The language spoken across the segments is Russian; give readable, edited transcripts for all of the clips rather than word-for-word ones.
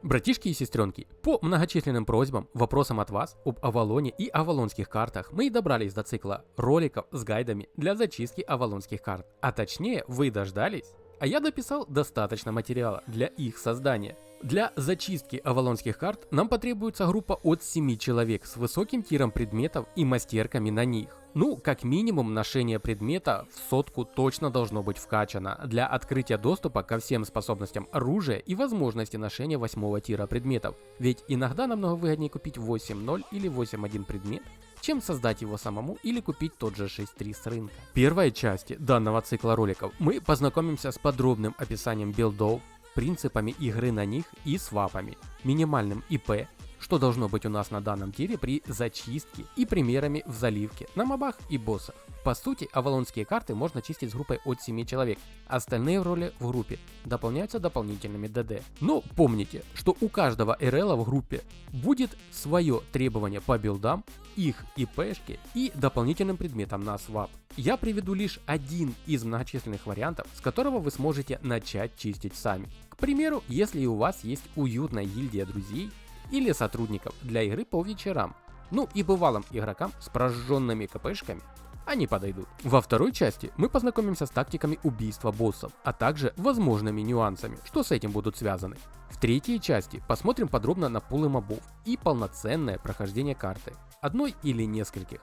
Братишки и сестренки, по многочисленным просьбам, вопросам от вас об Авалоне и авалонских картах мы и добрались до цикла роликов с гайдами для зачистки авалонских карт. А точнее, вы дождались, а я дописал достаточно материала для их создания. Для зачистки авалонских карт нам потребуется группа от 7 человек с высоким тиром предметов и мастерками на них. Ну, как минимум, ношение предмета в сотку точно должно быть вкачано для открытия доступа ко всем способностям оружия и возможности ношения 8 тира предметов. Ведь иногда намного выгоднее купить 8.0 или 8.1 предмет, чем создать его самому или купить тот же 6.3 с рынка. В первой части данного цикла роликов мы познакомимся с подробным описанием билдов, принципами игры на них и свапами, минимальным ИП, что должно быть у нас на данном тире при зачистке и примерами в заливке на мобах и боссах. По сути, авалонские карты можно чистить с группой от 7 человек, остальные роли в группе дополняются дополнительными ДД. Но помните, что у каждого РЛа в группе будет свое требование по билдам, их ИПшке и дополнительным предметам на свап. Я приведу лишь один из многочисленных вариантов, с которого вы сможете начать чистить сами. К примеру, если у вас есть уютная гильдия друзей или сотрудников для игры по вечерам. Ну и бывалым игрокам с прожженными КПшками они подойдут. Во второй части мы познакомимся с тактиками убийства боссов, а также возможными нюансами, что с этим будут связаны. В третьей части посмотрим подробно на пулы мобов и полноценное прохождение карты, одной или нескольких.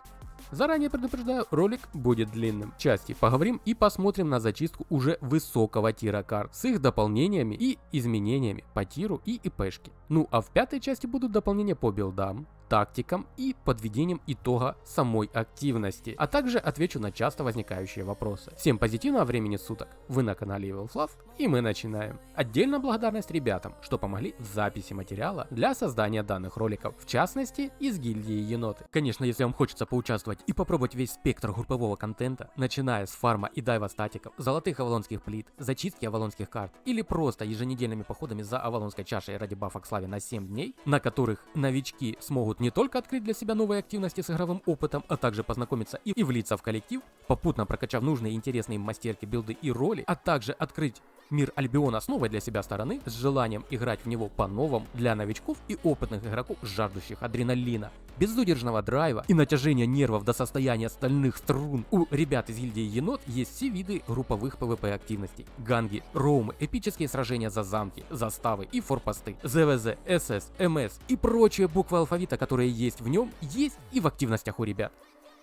Заранее предупреждаю, ролик будет длинным. В части поговорим и посмотрим на зачистку уже высокого тира карт с их дополнениями и изменениями по тиру и ИПшке. Ну а в пятой части будут дополнения по билдам, тактикам и подведением итога самой активности, а также отвечу на часто возникающие вопросы. Всем позитивного времени суток, вы на канале EvilFluff и мы начинаем. Отдельная благодарность ребятам, что помогли в записи материала для создания данных роликов, в частности из гильдии Еноты. Конечно, если вам хочется поучаствовать и попробовать весь спектр группового контента, начиная с фарма и дайва статиков, золотых авалонских плит, зачистки авалонских карт или просто еженедельными походами за авалонской чашей ради бафа к славе на 7 дней, на которых новички смогут не только открыть для себя новые активности с игровым опытом, а также познакомиться и влиться в коллектив, попутно прокачав нужные и интересные мастерки, билды и роли, а также открыть мир Альбиона с новой для себя стороны, с желанием играть в него по-новому для новичков и опытных игроков, жаждущих адреналина, безудержного драйва и натяжения нервов до состояния стальных струн. У ребят из гильдии Енот есть все виды групповых PvP активностей. Ганги, роумы, эпические сражения за замки, заставы и форпосты, ЗВЗ, СС, МС и прочие буквы алфавита, которые есть в нем, есть и в активностях у ребят.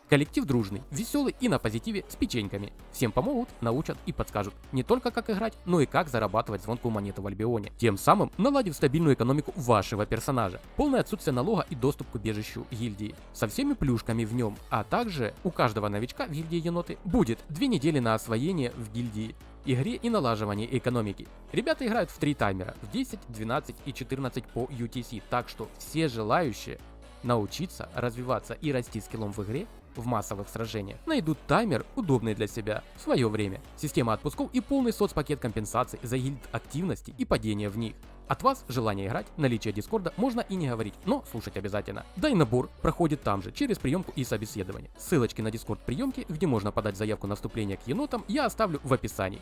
Коллектив дружный, веселый и на позитиве с печеньками. Всем помогут, научат и подскажут не только как играть, но и как зарабатывать звонкую монету в Альбионе. Тем самым наладив стабильную экономику вашего персонажа. Полное отсутствие налога и доступ к убежищу гильдии. Со всеми плюшками в нем. А также у каждого новичка в гильдии Еноты будет 2 недели на освоение в гильдии, игре и налаживание экономики. Ребята играют в 3 таймера, в 10, 12 и 14 по UTC. Так что все желающие научиться, развиваться и расти скиллом в игре, в массовых сражениях, найдут таймер, удобный для себя, в свое время. Система отпусков и полный соцпакет компенсаций за гильд активности и падения в них. От вас желание играть, наличие дискорда можно и не говорить, но слушать обязательно. Да и набор проходит там же, через приемку и собеседование. Ссылочки на дискорд приемки, где можно подать заявку на вступление к енотам, я оставлю в описании.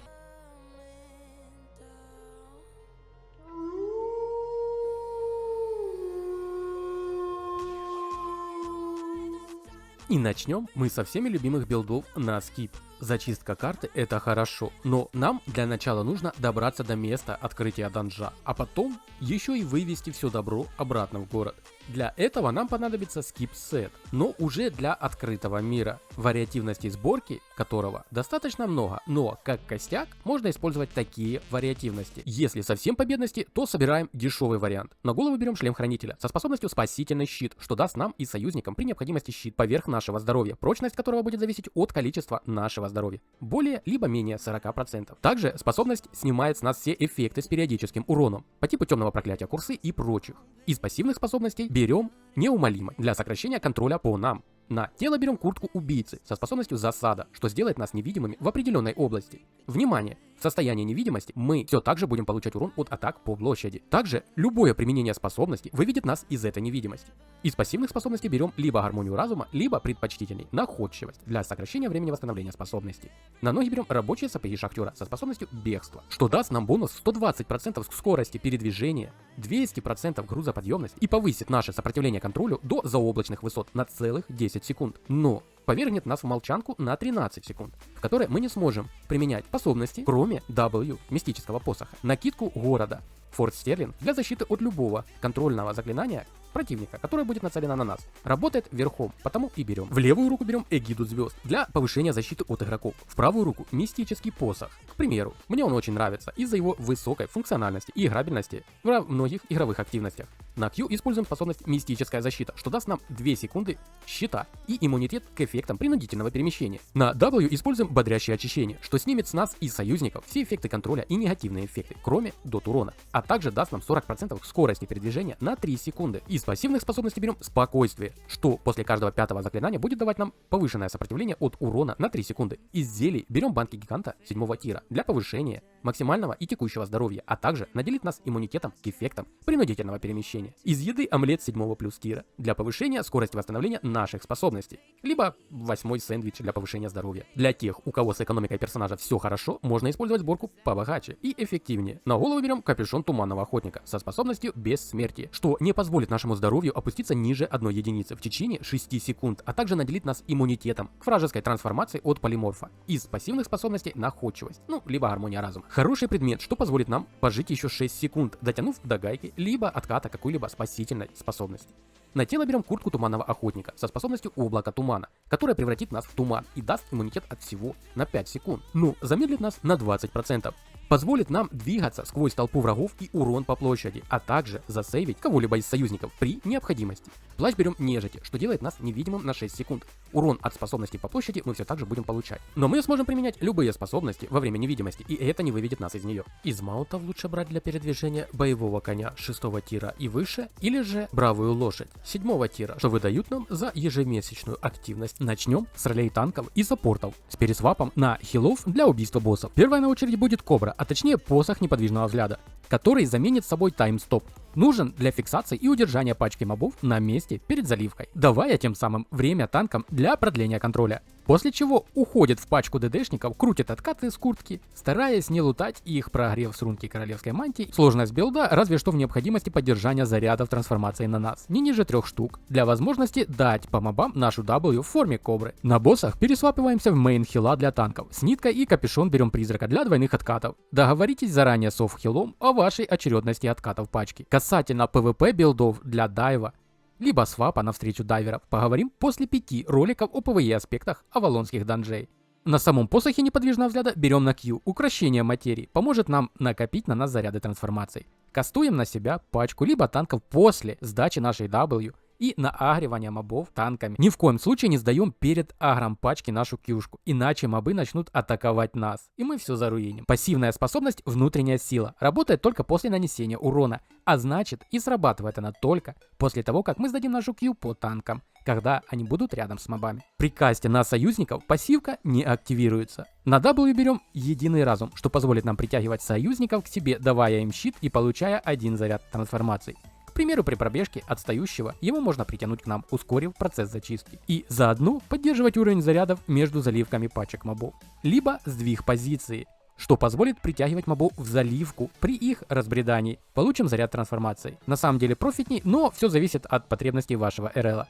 И начнем мы со всеми любимых билдов на скип. Зачистка карты — это хорошо, но нам для начала нужно добраться до места открытия данжа, а потом еще и вывести все добро обратно в город. Для этого нам понадобится скип-сет, но уже для открытого мира, вариативности сборки которого достаточно много, но как костяк можно использовать такие вариативности. Если совсем по бедности, то собираем дешевый вариант. На голову берем шлем хранителя со способностью спасительный щит, что даст нам и союзникам при необходимости щит поверх нашего здоровья, прочность которого будет зависеть от количества нашего здоровья, более либо менее 40%. Также способность снимает с нас все эффекты с периодическим уроном, по типу темного проклятия, курсы и прочих. Из пассивных способностей берем неумолимый для сокращения контроля по нам. На тело берем куртку убийцы со способностью засада, что сделает нас невидимыми в определенной области. Внимание! в состоянии невидимости, мы все так же будем получать урон от атак по площади. Также любое применение способности выведет нас из этой невидимости. Из пассивных способностей берем либо гармонию разума, либо предпочтительней находчивость для сокращения времени восстановления способностей. На ноги берем рабочие сапоги шахтера со способностью бегства, что даст нам бонус 120% скорости передвижения, 200% грузоподъемность и повысит наше сопротивление контролю до заоблачных высот на целых 10 секунд. Но повергнет нас в молчанку на 13 секунд, в которой мы не сможем применять способности, кроме W, мистического посоха, накидку города, Форт Стерлинг для защиты от любого контрольного заклинания противника, которое будет нацелено на нас. Работает верхом, потому и берем. В левую руку берем эгиду звезд для повышения защиты от игроков. В правую руку мистический посох. К примеру, мне он очень нравится из-за его высокой функциональности и играбельности в многих игровых активностях. На Q используем способность мистическая защита, что даст нам 2 секунды щита и иммунитет к эффектам принудительного перемещения. На W используем бодрящее очищение, что снимет с нас и союзников все эффекты контроля и негативные эффекты, кроме дот урона, а также даст нам 40% скорости передвижения на 3 секунды. Из пассивных способностей берем спокойствие, что после каждого 5-го заклинания будет давать нам повышенное сопротивление от урона на 3 секунды. Из зелий берем банки гиганта 7-го тира для повышения максимального и текущего здоровья, а также наделит нас иммунитетом к эффектам принудительного перемещения. Из еды омлет 7-го плюс тира для повышения скорости восстановления наших способностей, либо 8-й сэндвич для повышения здоровья. Для тех, у кого с экономикой персонажа все хорошо, можно использовать сборку побогаче и эффективнее. На голову берем капюшон туманного охотника со способностью бессмертия, что не позволит нашему здоровью опуститься ниже 1 единицы в течение 6 секунд, а также наделит нас иммунитетом к вражеской трансформации от полиморфа. Из пассивных способностей находчивость, либо гармония разума. Хороший предмет, что позволит нам пожить еще 6 секунд, дотянув до гайки, либо отката какой-либо спасительной способности. На тело берем куртку туманного охотника со способностью облака тумана, которая превратит нас в туман и даст иммунитет от всего на 5 секунд. Замедлит нас на 20%. Позволит нам двигаться сквозь толпу врагов и урон по площади, а также засейвить кого-либо из союзников при необходимости. Плащ берем нежити, что делает нас невидимым на 6 секунд. Урон от способности по площади мы все так же будем получать. Но мы сможем применять любые способности во время невидимости, и это не выведет нас из нее. Из маунтов лучше брать для передвижения боевого коня 6-го тира и выше, или же бравую лошадь 7-го тира, что выдают нам за ежемесячную активность. Начнем с ролей танков и саппортов, с пересвапом на хилов для убийства боссов. Первая на очереди будет кобра, а точнее посох неподвижного взгляда, который заменит собой таймстоп. Нужен для фиксации и удержания пачки мобов на месте перед заливкой, давая тем самым время танкам для продления контроля. После чего уходит в пачку ДДшников, крутит откаты с куртки, стараясь не лутать их, прогрев с рунки королевской мантии. Сложность билда разве что в необходимости поддержания зарядов трансформации на нас, не ниже 3 штук, для возможности дать по мобам нашу W в форме кобры. На боссах пересвапиваемся в мейн хила для танков, с ниткой и капюшон берем призрака для двойных откатов. Договоритесь заранее с офф-хилом о вашей очередности откатов пачки. Касательно PvP билдов для дайва, либо свапа навстречу дайверов, поговорим после 5 роликов о PvE аспектах авалонских данжей. На самом посохе неподвижного взгляда берем на Q. Укращение материи поможет нам накопить на нас заряды трансформаций. Кастуем на себя пачку либо танков после сдачи нашей W и наагривания мобов танками. Ни в коем случае не сдаем перед агром пачки нашу кьюшку, иначе мобы начнут атаковать нас, и мы все заруиним. Пассивная способность внутренняя сила работает только после нанесения урона, а значит и срабатывает она только после того, как мы сдадим нашу кью по танкам, когда они будут рядом с мобами. При касте на союзников пассивка не активируется. На W берем единый разум, что позволит нам притягивать союзников к себе, давая им щит и получая 1 заряд трансформаций. К примеру, при пробежке отстающего его можно притянуть к нам, ускорив процесс зачистки. И заодно поддерживать уровень зарядов между заливками пачек мобов. Либо сдвиг позиции, что позволит притягивать мобов в заливку при их разбредании. Получим заряд трансформации. На самом деле профитней, но все зависит от потребностей вашего РЛа.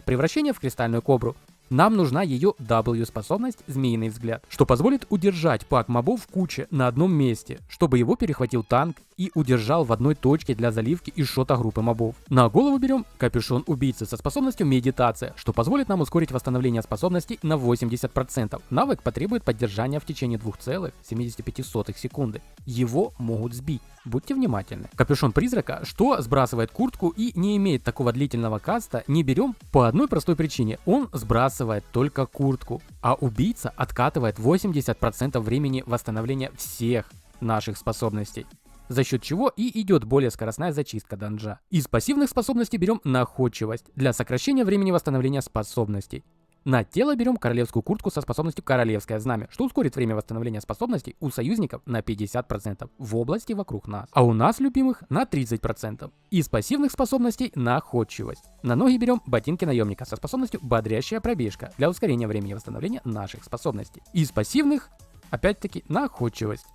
Превращение в кристальную кобру. Нам нужна ее W способность «Змеиный взгляд», что позволит удержать пак мобов в куче на одном месте, чтобы его перехватил танк и удержал в одной точке для заливки и шота группы мобов. На голову берем капюшон убийцы со способностью медитация, что позволит нам ускорить восстановление способностей на 80%. Навык потребует поддержания в течение 2,75 секунды. Его могут сбить. Будьте внимательны. Капюшон призрака, что сбрасывает куртку и не имеет такого длительного каста, не берем по одной простой причине. Он сбрасывает только куртку, а убийца откатывает 80% времени восстановления всех наших способностей, за счет чего и идет более скоростная зачистка данжа. Из пассивных способностей берем находчивость для сокращения времени восстановления способностей. На тело берем королевскую куртку со способностью Королевское Знамя, что ускорит время восстановления способностей у союзников на 50% в области вокруг нас, а у нас любимых на 30%. Из пассивных способностей находчивость. На ноги берем ботинки наемника со способностью Бодрящая пробежка для ускорения времени восстановления наших способностей. Из пассивных, опять-таки, находчивость.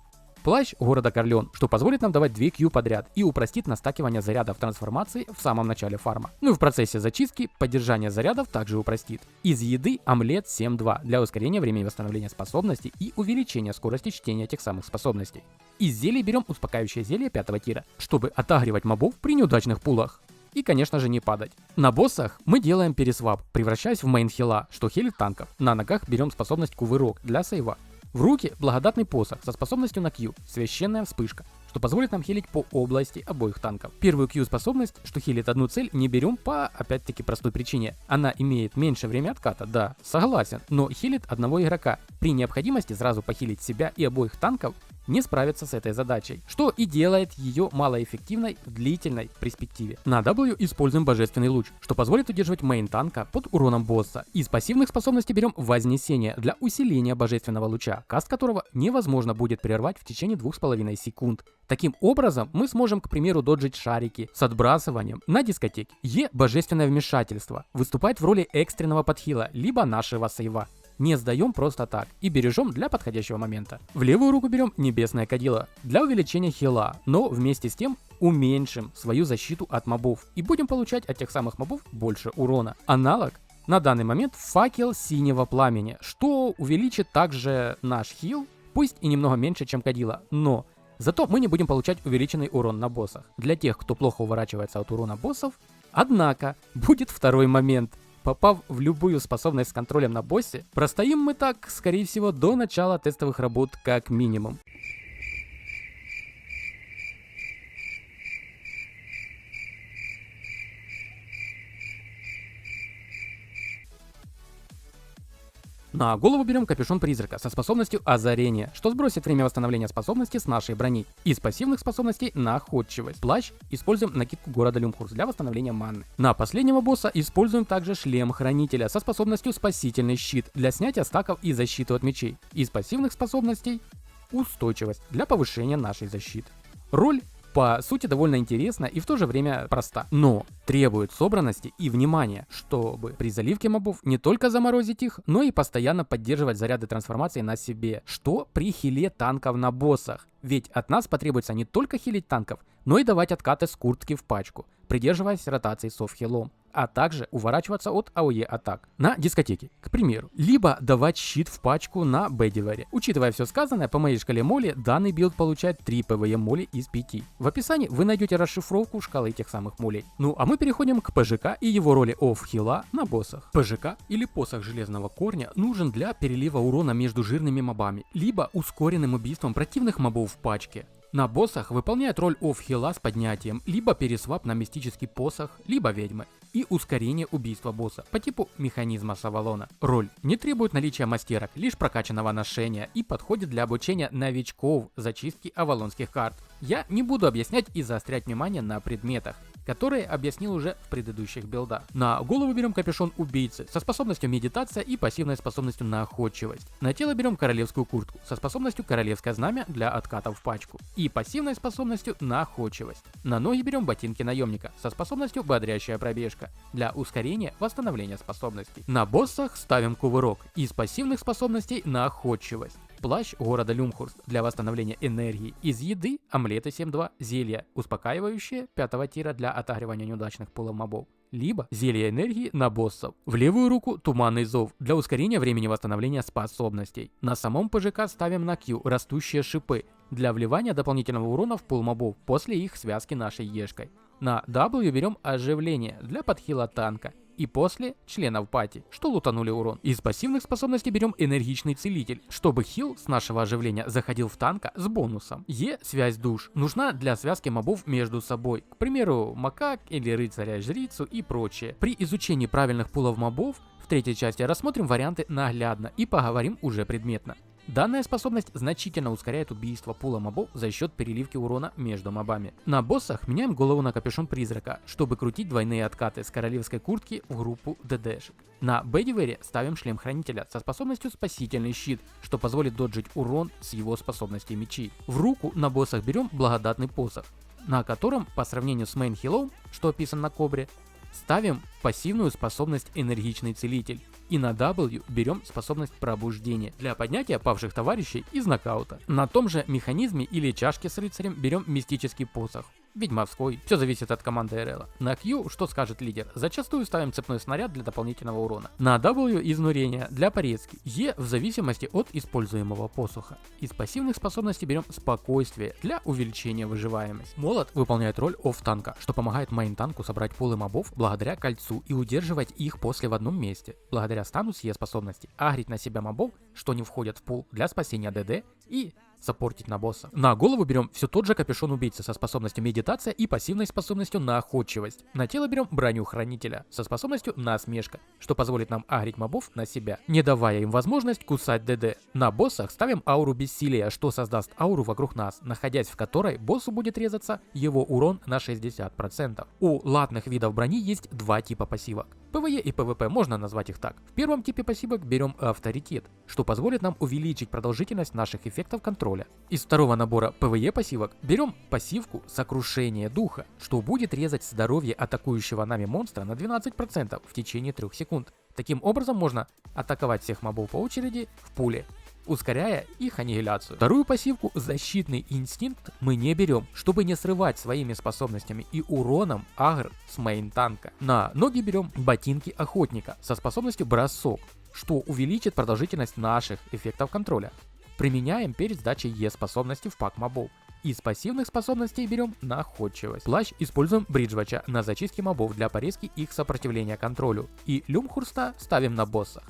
Плащ города Корлеон, что позволит нам давать 2 Q подряд и упростит настакивание зарядов трансформации в самом начале фарма. Ну и в процессе зачистки поддержание зарядов также упростит. Из еды омлет 7-2 для ускорения времени восстановления способностей и увеличения скорости чтения этих самых способностей. Из зелий берем успокаивающее зелье 5 тира, чтобы отагривать мобов при неудачных пулах. И, конечно же, не падать. На боссах мы делаем пересвап, превращаясь в мейн-хила, что хилит танков. На ногах берем способность Кувырок для сейва. В руки благодатный посох со способностью на Q, священная вспышка, что позволит нам хилить по области обоих танков. Первую Q способность, что хилит одну цель, не берем по, опять-таки, простой причине. Она имеет меньше время отката, да, согласен, но хилит одного игрока. При необходимости сразу похилить себя и обоих танков не справится с этой задачей, что и делает ее малоэффективной в длительной перспективе. На W используем Божественный Луч, что позволит удерживать мейн танка под уроном босса. Из пассивных способностей берем Вознесение для усиления Божественного Луча, каст которого невозможно будет прервать в течение 2,5 секунд. Таким образом, мы сможем, к примеру, доджить шарики с отбрасыванием на дискотеке. Е. Божественное Вмешательство выступает в роли экстренного подхила, либо нашего сейва. Не сдаем просто так и бережем для подходящего момента. В левую руку берем Небесное Кадило для увеличения хила, но вместе с тем уменьшим свою защиту от мобов и будем получать от тех самых мобов больше урона. Аналог на данный момент Факел Синего Пламени, что увеличит также наш хил, пусть и немного меньше, чем Кадило, но зато мы не будем получать увеличенный урон на боссах. Для тех, кто плохо уворачивается от урона боссов, однако будет второй момент. Попав в любую способность с контролем на боссе, простоим мы так, скорее всего, до начала тестовых работ как минимум. На голову берем капюшон призрака со способностью озарения, что сбросит время восстановления способности с нашей брони. Из пассивных способностей находчивость. Плащ используем накидку города Люмхурс для восстановления маны. На последнего босса используем также шлем хранителя со способностью спасительный щит для снятия стаков и защиты от мечей. Из пассивных способностей устойчивость для повышения нашей защиты. Роль по сути довольно интересна и в то же время проста, но требует собранности и внимания, чтобы при заливке мобов не только заморозить их, но и постоянно поддерживать заряды трансформации на себе, что при хиле танков на боссах. Ведь от нас потребуется не только хилить танков, но и давать откаты с куртки в пачку, придерживаясь ротации с офф-хилом, а также уворачиваться от АОЕ атак на дискотеке, к примеру, либо давать щит в пачку на Бедивере. Учитывая все сказанное, по моей шкале моли данный билд получает 3 ПВЕ моли из 5. В описании вы найдете расшифровку шкалы этих самых молей. Ну а мы переходим к ПЖК и его роли офф-хила на боссах. ПЖК или посох железного корня нужен для перелива урона между жирными мобами, либо ускоренным убийством противных мобов в пачке. На боссах выполняет роль офф-хила с поднятием, либо пересвап на мистический посох, либо ведьмы, и ускорение убийства босса по типу механизма с Авалона. Роль не требует наличия мастерок, лишь прокачанного ношения и подходит для обучения новичков зачистки авалонских карт. Я не буду объяснять и заострять внимание на предметах, которые объяснил уже в предыдущих билдах. На голову берем капюшон убийцы со способностью медитация и пассивной способностью находчивость. На тело берем королевскую куртку со способностью Королевское Знамя для откатов в пачку и пассивной способностью находчивость. На ноги берем ботинки наемника со способностью Бодрящая пробежка для ускорения восстановления способностей. На боссах ставим Кувырок из пассивных способностей находчивость. Плащ города Люмхурст для восстановления энергии. Из еды омлеты 7-2, зелья успокаивающие 5 тира для отагривания неудачных пулов мобов, либо зелье энергии на боссов. В левую руку Туманный Зов для ускорения времени восстановления способностей. На самом ПЖК ставим на Q растущие шипы для вливания дополнительного урона в пул мобов после их связки нашей ешкой. На W берем оживление для подхила танка. И после членов пати, что лутанули урон. Из пассивных способностей берем энергичный целитель, чтобы хил с нашего оживления заходил в танка с бонусом. Е. Связь душ нужна для связки мобов между собой, к примеру, макак или рыцаря-жрицу и прочее. При изучении правильных пулов мобов в третьей части рассмотрим варианты наглядно и поговорим уже предметно. Данная способность значительно ускоряет убийство пула мобов за счет переливки урона между мобами. На боссах меняем голову на капюшон призрака, чтобы крутить двойные откаты с королевской куртки в группу ДДшек. На Бэдивере ставим шлем хранителя со способностью спасительный щит, что позволит доджить урон с его способностей мечей. В руку на боссах берем благодатный посох, на котором по сравнению с мейн-хилом, что описан на кобре, ставим пассивную способность энергичный целитель. И на W берем способность пробуждения для поднятия павших товарищей из нокаута. На том же механизме или чашке с рыцарем берем мистический посох. Ведьмовской, все зависит от команды РЛ. На Q, что скажет лидер, зачастую ставим цепной снаряд для дополнительного урона. На W изнурение для порезки. E в зависимости от используемого посоха. Из пассивных способностей берем спокойствие для увеличения выживаемости. Молот выполняет роль офф-танка, что помогает мейн-танку собрать пулы мобов благодаря кольцу и удерживать их после в одном месте. Благодаря стану с E способности агрить на себя мобов, что не входят в пул, для спасения ДД и саппортить на босса. На голову берем все тот же капюшон убийцы со способностью медитация и пассивной способностью находчивость. На тело берем броню хранителя со способностью насмешка, что позволит нам агрить мобов на себя, не давая им возможность кусать ДД. На боссах ставим ауру бессилия, что создаст ауру вокруг нас, находясь в которой боссу будет резаться его урон на 60%. У латных видов брони есть два типа пассивок. ПВЕ и ПВП, можно назвать их так. В первом типе пассивок берем авторитет, что позволит нам увеличить продолжительность наших эффектов контроля. Из второго набора ПВЕ пассивок берем пассивку сокрушение духа, что будет резать здоровье атакующего нами монстра на 12% в течение 3 секунд. Таким образом можно атаковать всех мобов по очереди в пуле, ускоряя их аннигиляцию. Вторую пассивку защитный инстинкт мы не берем, чтобы не срывать своими способностями и уроном агр с мейн-танка. На ноги берем ботинки охотника со способностью бросок, что увеличит продолжительность наших эффектов контроля. Применяем перед сдачей Е способности в пак мобов. Из пассивных способностей берем находчивость. Плащ используем бриджвача на зачистке мобов для порезки их сопротивления контролю. И люмхурста ставим на боссах.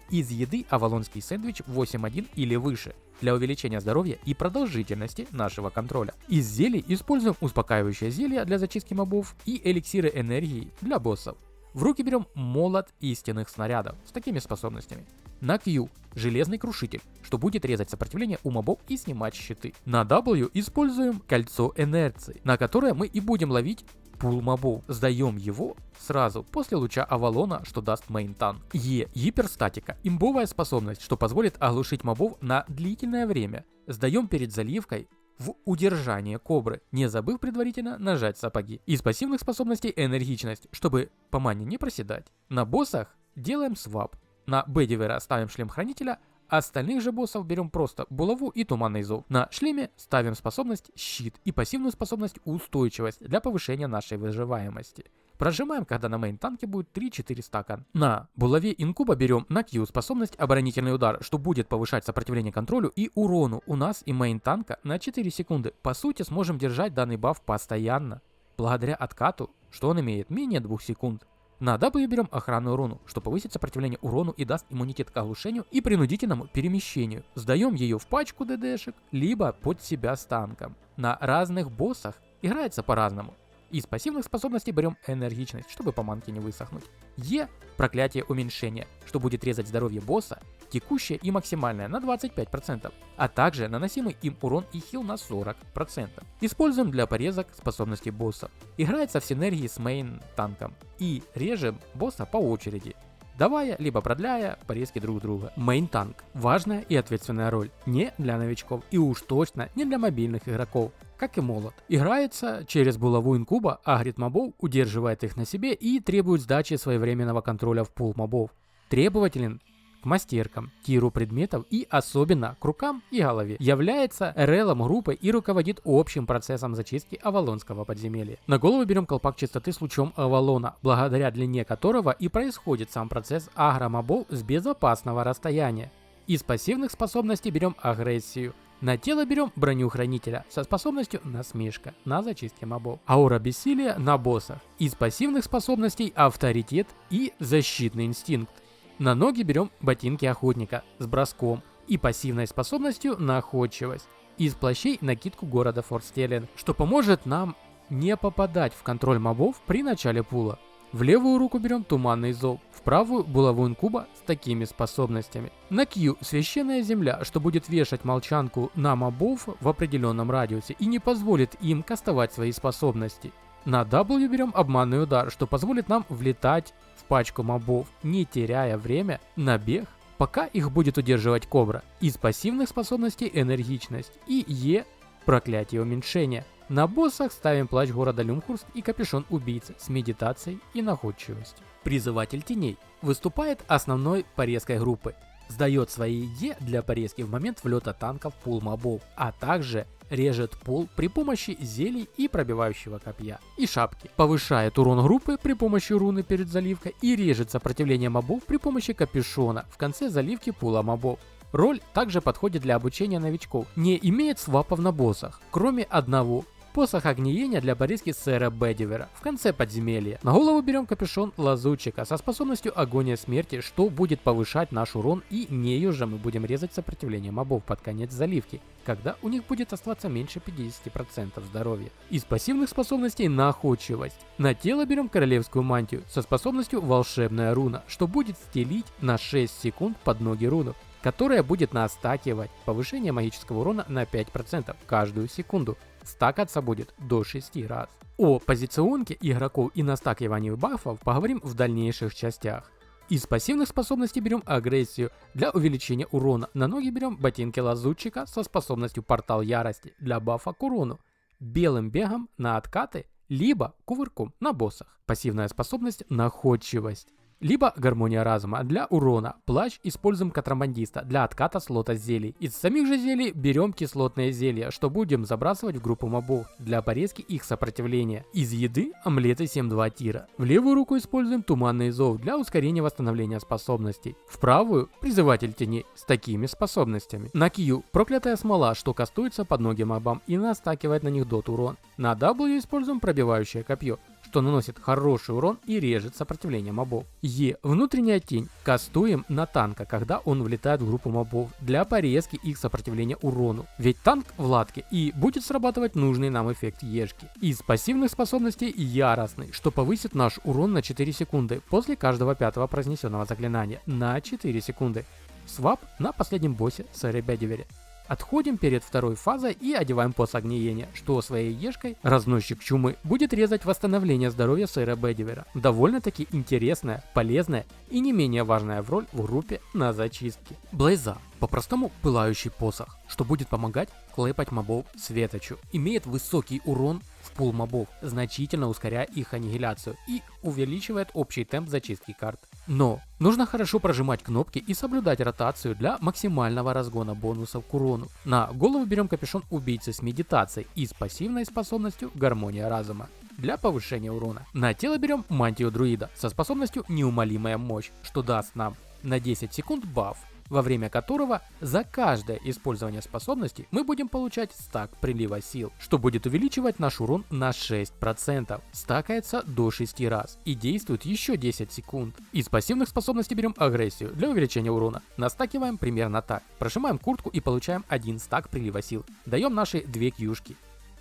Из еды авалонский сэндвич 8.1 или выше для увеличения здоровья и продолжительности нашего контроля. Из зелий используем успокаивающее зелье для зачистки мобов и эликсиры энергии для боссов. В руки берем молот истинных снарядов с такими способностями. На Q железный крушитель, что будет резать сопротивление у мобов и снимать щиты. На W используем кольцо инерции, на которое мы и будем ловить пул мобов. Сдаем его сразу после луча Авалона, что даст мейн-танк. Е гиперстатика, имбовая способность, что позволит оглушить мобов на длительное время. Сдаем перед заливкой в удержание кобры, не забыв предварительно нажать сапоги. Из пассивных способностей энергичность, чтобы по мане не проседать. На боссах делаем свап. На Бэдивера ставим шлем хранителя, остальных же боссов берем просто булаву и туманный зов. На шлеме ставим способность щит и пассивную способность устойчивость для повышения нашей выживаемости. Прожимаем, когда на мейн-танке будет 3-4 стака. На булаве инкуба берем на Q способность оборонительный удар, что будет повышать сопротивление контролю и урону у нас и мейн-танка на 4 секунды. По сути, сможем держать данный баф постоянно, благодаря откату, что он имеет менее 2 секунд. На W берем охранную руну, что повысит сопротивление урону и даст иммунитет к оглушению и принудительному перемещению. Сдаем ее в пачку ДДшек, либо под себя с танком. На разных боссах играется по-разному. Из пассивных способностей берем энергичность, чтобы по манке не высохнуть. Е проклятие уменьшения, что будет резать здоровье босса, текущее и максимальное на 25%, а также наносимый им урон и хил на 40%. Используем для порезок способностей босса. Играется в синергии с мейн-танком и режем босса по очереди, давая либо продляя порезки друг друга. Мейн-танк – важная и ответственная роль, не для новичков и уж точно не для мобильных игроков. Как и молот. Играется через булаву инкуба, агрит мобов, удерживает их на себе и требует сдачи своевременного контроля в пул мобов. Требователен к мастеркам, тиру предметов и особенно к рукам и голове. Является РЛом группы и руководит общим процессом зачистки Авалонского подземелья. На голову берем колпак чистоты с лучом Авалона, благодаря длине которого и происходит сам процесс агро мобов с безопасного расстояния. Из пассивных способностей берем агрессию. На тело берем броню хранителя со способностью насмешка на зачистке мобов. Аура бессилия на боссах. Из пассивных способностей авторитет и защитный инстинкт. На ноги берем ботинки охотника с броском и пассивной способностью находчивость. Из плащей накидку города Форстелен, что поможет нам не попадать в контроль мобов при начале пула. В левую руку берем Туманный Зов, в правую Булаву Инкуба с такими способностями. На Q Священная Земля, что будет вешать молчанку на мобов в определенном радиусе и не позволит им кастовать свои способности. На W берем Обманный Удар, что позволит нам влетать в пачку мобов, не теряя время на бег, пока их будет удерживать Кобра. Из пассивных способностей Энергичность и E Проклятие Уменьшения. На боссах ставим Плащ Города Люмхурст и Капюшон Убийцы с медитацией и находчивостью. Призыватель Теней выступает основной порезкой группы, сдает свои Е для порезки в момент влета танка в пул мобов, а также режет пол при помощи зелий и пробивающего копья и шапки, повышает урон группы при помощи руны перед заливкой и режет сопротивление мобов при помощи капюшона в конце заливки пула мобов. Роль также подходит для обучения новичков, не имеет свапов на боссах, кроме одного. Посох Огниения для порезки сэра Бедивера в конце подземелья. На голову берем Капюшон Лазутчика со способностью Агония Смерти, что будет повышать наш урон, и нею же мы будем резать сопротивление мобов под конец заливки, когда у них будет оставаться меньше 50% здоровья. Из пассивных способностей Находчивость. На тело берем Королевскую Мантию со способностью Волшебная Руна, что будет стелить на 6 секунд под ноги руну, которая будет настакивать повышение магического урона на 5% каждую секунду. Стакаться будет до 6 раз. О позиционке игроков и настакивании бафов поговорим в дальнейших частях. Из пассивных способностей берем Агрессию для увеличения урона. На ноги берем Ботинки Лазутчика со способностью Портал Ярости для бафа к урону. Белым бегом на откаты, либо кувырком на боссах. Пассивная способность Находчивость. Либо Гармония Разума для урона. Плащ используем Контрабандиста для отката слота зелий. Из самих же зелий берем кислотные зелья, что будем забрасывать в группу мобов для порезки их сопротивления. Из еды омлеты 7-2 тира. В левую руку используем Туманный Зов для ускорения восстановления способностей. В правую Призыватель Теней с такими способностями. На Q Проклятая Смола, что кастуется под ноги мобам и настакивает на них дот урон. На W используем Пробивающее Копье, что наносит хороший урон и режет сопротивление мобов. Е. Внутренняя тень. Кастуем на танка, когда он влетает в группу мобов, для порезки их сопротивления урону. Ведь танк в латке и будет срабатывать нужный нам эффект Ешки. Из пассивных способностей Яростный, что повысит наш урон на 4 секунды после каждого пятого произнесенного заклинания. На 4 секунды. Свап на последнем боссе сэре Бедивере. Отходим перед второй фазой и одеваем посох Огниения, что своей ешкой разносчик чумы будет резать восстановление здоровья сэра Бедивера. Довольно-таки интересная, полезная и не менее важная роль в группе на зачистке. Блейза, по-простому пылающий посох, что будет помогать клепать мобов светочу. Имеет высокий урон в пул мобов, значительно ускоряя их аннигиляцию и увеличивает общий темп зачистки карт. Но нужно хорошо прожимать кнопки и соблюдать ротацию для максимального разгона бонусов к урону. На голову берем Капюшон Убийцы с медитацией и с пассивной способностью Гармония Разума для повышения урона. На тело берем Мантию Друида со способностью Неумолимая Мощь, что даст нам на 10 секунд баф, во время которого за каждое использование способности мы будем получать стак прилива сил, что будет увеличивать наш урон на 6%, стакается до 6 раз и действует еще 10 секунд. Из пассивных способностей берем Агрессию для увеличения урона. Настакиваем примерно так. Прожимаем куртку и получаем 1 стак прилива сил. Даем наши 2 кьюшки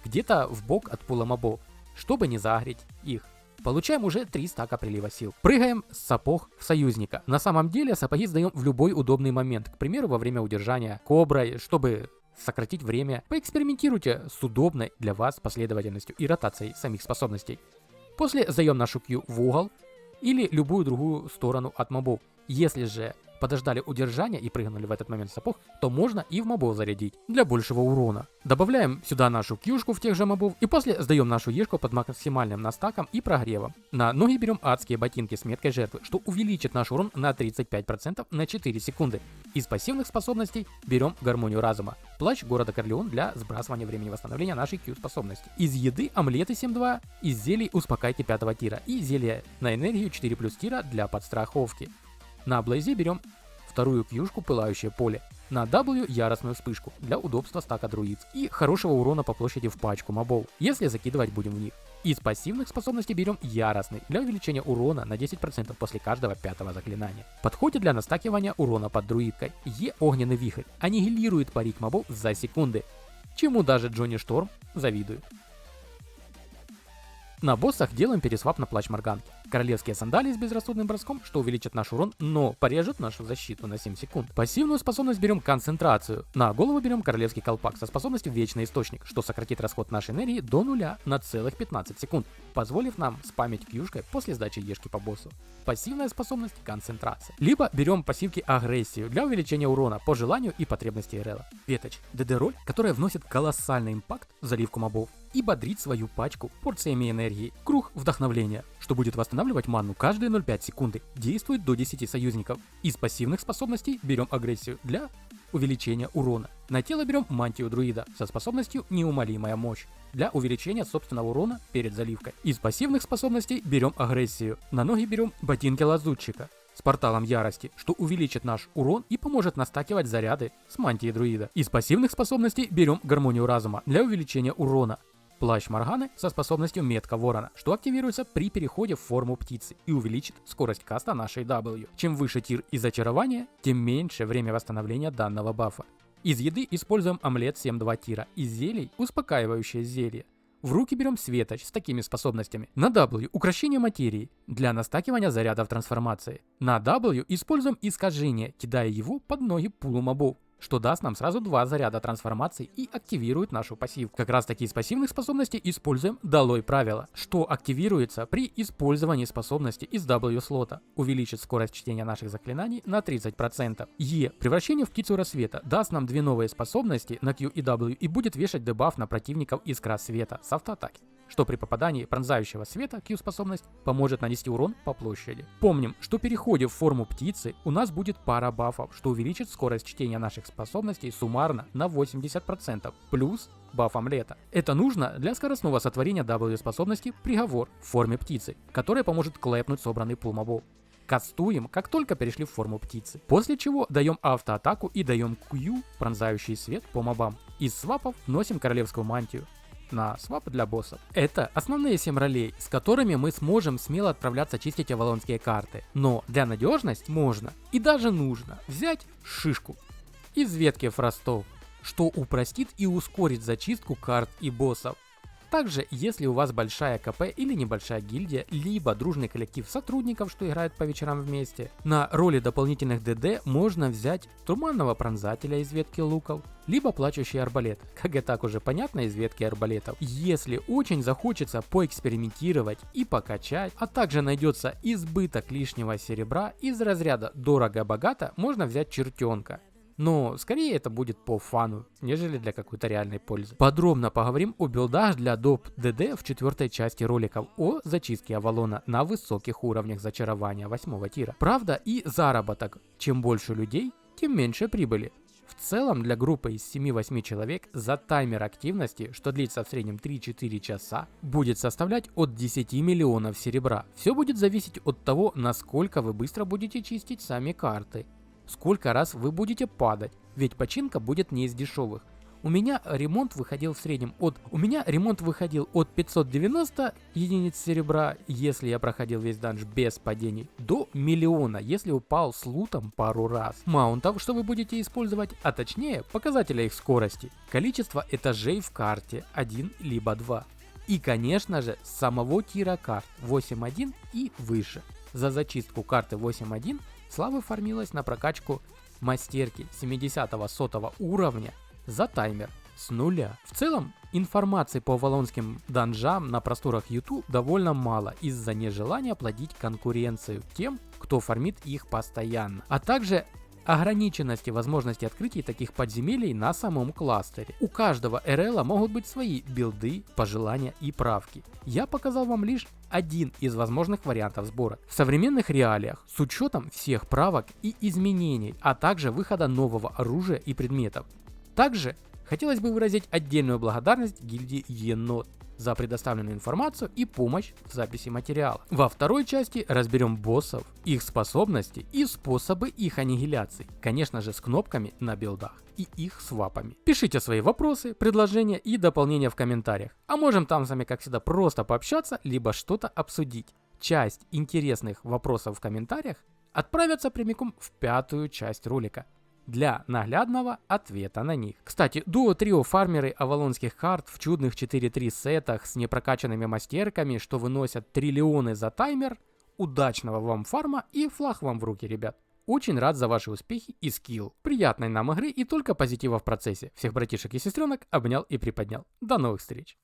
где-то в бок от пула мобов, чтобы не загреть их. Получаем уже 3 стака прилива сил. Прыгаем с сапог в союзника. На самом деле сапоги сдаем в любой удобный момент. К примеру, во время удержания коброй, чтобы сократить время. Поэкспериментируйте с удобной для вас последовательностью и ротацией самих способностей. После сдаем нашу Q в угол или любую другую сторону от мобов. Если же подождали удержания и прыгнули в этот момент в сапог, то можно и в мобов зарядить для большего урона. Добавляем сюда нашу кьюшку в тех же мобов и после сдаем нашу ешку под максимальным настаком и прогревом. На ноги берем адские ботинки с меткой жертвы, что увеличит наш урон на 35% на 4 секунды. Из пассивных способностей берем Гармонию Разума. Плащ Города Корлеон для сбрасывания времени восстановления нашей Q способности. Из еды омлеты 7-2, из зелий Успокойте 5 тира и зелье на энергию 4+ тира для подстраховки. На Блейзе берем вторую кьюшку Пылающее поле. На W яростную вспышку для удобства стака друид и хорошего урона по площади в пачку мобов, если закидывать будем в них. Из пассивных способностей берем Яростный для увеличения урона на 10% после каждого 5-го заклинания. Подходит для настакивания урона под друидкой. Е Огненный Вихрь аннигилирует парик мобов за секунды, чему даже Джонни Шторм завидует. На боссах делаем пересвап на Плащ Морганки. королевские сандалии с безрассудным броском, что увеличит наш урон, но порежет нашу защиту на 7 секунд. Пассивную способность берем концентрацию. На голову берем королевский колпак со способностью вечный источник, что сократит расход нашей энергии до нуля на целых 15 секунд, позволив нам спамить кьюшкой после сдачи ешки по боссу. Пассивная способность концентрация. Либо берем пассивки агрессию для увеличения урона по желанию и потребности РЛ. Веточ ДД-роль, которая вносит колоссальный импакт в заливку мобов и бодрит свою пачку порциями энергии. Круг вдохновления, что будет восстанавливать манну каждые 0,5 секунды, действует до 10 союзников. Из пассивных способностей берем агрессию для увеличения урона. На тело берем мантию друида со способностью неумолимая мощь для увеличения собственного урона перед заливкой. Из пассивных способностей берем агрессию. На ноги берем ботинки лазутчика с порталом ярости, что увеличит наш урон и поможет настакивать заряды с мантией друида. Из пассивных способностей берем гармонию разума для увеличения урона. Плащ Морганы со способностью метка ворона, что активируется при переходе в форму птицы и увеличит скорость каста нашей W. Чем выше тир из зачарования, тем меньше время восстановления данного бафа. Из еды используем омлет 7-2 тира, из зелий успокаивающее зелье. В руки берем светоч с такими способностями. На W укрощение материи для настакивания зарядов трансформации. На W используем искажение, кидая его под ноги пулу мобов, что даст нам сразу 2 заряда трансформации и активирует нашу пассивку. Как раз таки из пассивных способностей используем долой правила, что активируется при использовании способности из W слота. Увеличит скорость чтения наших заклинаний на 30%. Е. Превращение в птицу рассвета даст нам 2 новые способности на Q и W и будет вешать дебаф на противников искра света с автоатаки, что при попадании пронзающего света Q-способность поможет нанести урон по площади. Помним, что при переходе в форму птицы у нас будет пара бафов, что увеличит скорость чтения наших способностей суммарно на 80%, плюс баф омлета. Это нужно для скоростного сотворения W-способности приговор в форме птицы, которая поможет клэпнуть собранный пул мобов. Кастуем, как только перешли в форму птицы. После чего даем автоатаку и даем Q, пронзающий свет по мобам. Из свапов носим королевскую мантию на свап для боссов. Это основные 7 ролей, с которыми мы сможем смело отправляться чистить авалонские карты. Но для надежности можно и даже нужно взять шишку из ветки фростов, что упростит и ускорит зачистку карт и боссов. Также, если у вас большая КП или небольшая гильдия, либо дружный коллектив сотрудников, что играют по вечерам вместе, на роли дополнительных ДД можно взять Туманного Пронзателя из ветки луков, либо Плачущий Арбалет, как и так уже понятно из ветки арбалетов. Если очень захочется поэкспериментировать и покачать, а также найдется избыток лишнего серебра, из разряда дорого-богато можно взять Чертенка. Но скорее это будет по фану, нежели для какой-то реальной пользы. Подробно поговорим о билдах для доп. ДД в 4 части роликов о зачистке Авалона на высоких уровнях зачарования 8 тира. Правда и заработок. Чем больше людей, тем меньше прибыли. В целом для группы из 7-8 человек за таймер активности, что длится в среднем 3-4 часа, будет составлять от 10 миллионов серебра. Все будет зависеть от того, насколько вы быстро будете чистить сами карты. Сколько раз вы будете падать, ведь починка будет не из дешевых. У меня ремонт выходил в среднем от 590 единиц серебра, если я проходил весь данж без падений, до 1 миллиона, если упал с лутом пару раз. Маунтов, что вы будете использовать, а точнее показателя их скорости. Количество этажей в карте 1 либо 2. И конечно же самого тира карт 8.1 и выше. За зачистку карты 8.1 слава фармилась на прокачку мастерки 70-100 уровня за таймер с нуля. В целом, информации по авалонским данжам на просторах YouTube довольно мало из-за нежелания плодить конкуренцию тем, кто фармит их постоянно, а также ограниченности возможности открытия таких подземелий на самом кластере. У каждого РЛа могут быть свои билды, пожелания и правки. Я показал вам лишь один из возможных вариантов сбора. В современных реалиях, с учетом всех правок и изменений, а также выхода нового оружия и предметов. Также хотелось бы выразить отдельную благодарность гильдии Енот за предоставленную информацию и помощь в записи материала. Во второй части разберем боссов, их способности и способы их аннигиляции, конечно же с кнопками на билдах и их свапами. Пишите свои вопросы, предложения и дополнения в комментариях, а можем там с вами как всегда просто пообщаться, либо что-то обсудить. Часть интересных вопросов в комментариях отправятся прямиком в 5-ю часть ролика для наглядного ответа на них. Кстати, дуо-трио фармеры авалонских карт в чудных 4-3 сетах с непрокачанными мастерками, что выносят триллионы за таймер, удачного вам фарма и флаг вам в руки, ребят. Очень рад за ваши успехи и скилл. Приятной нам игры и только позитива в процессе. Всех братишек и сестренок обнял и приподнял. До новых встреч.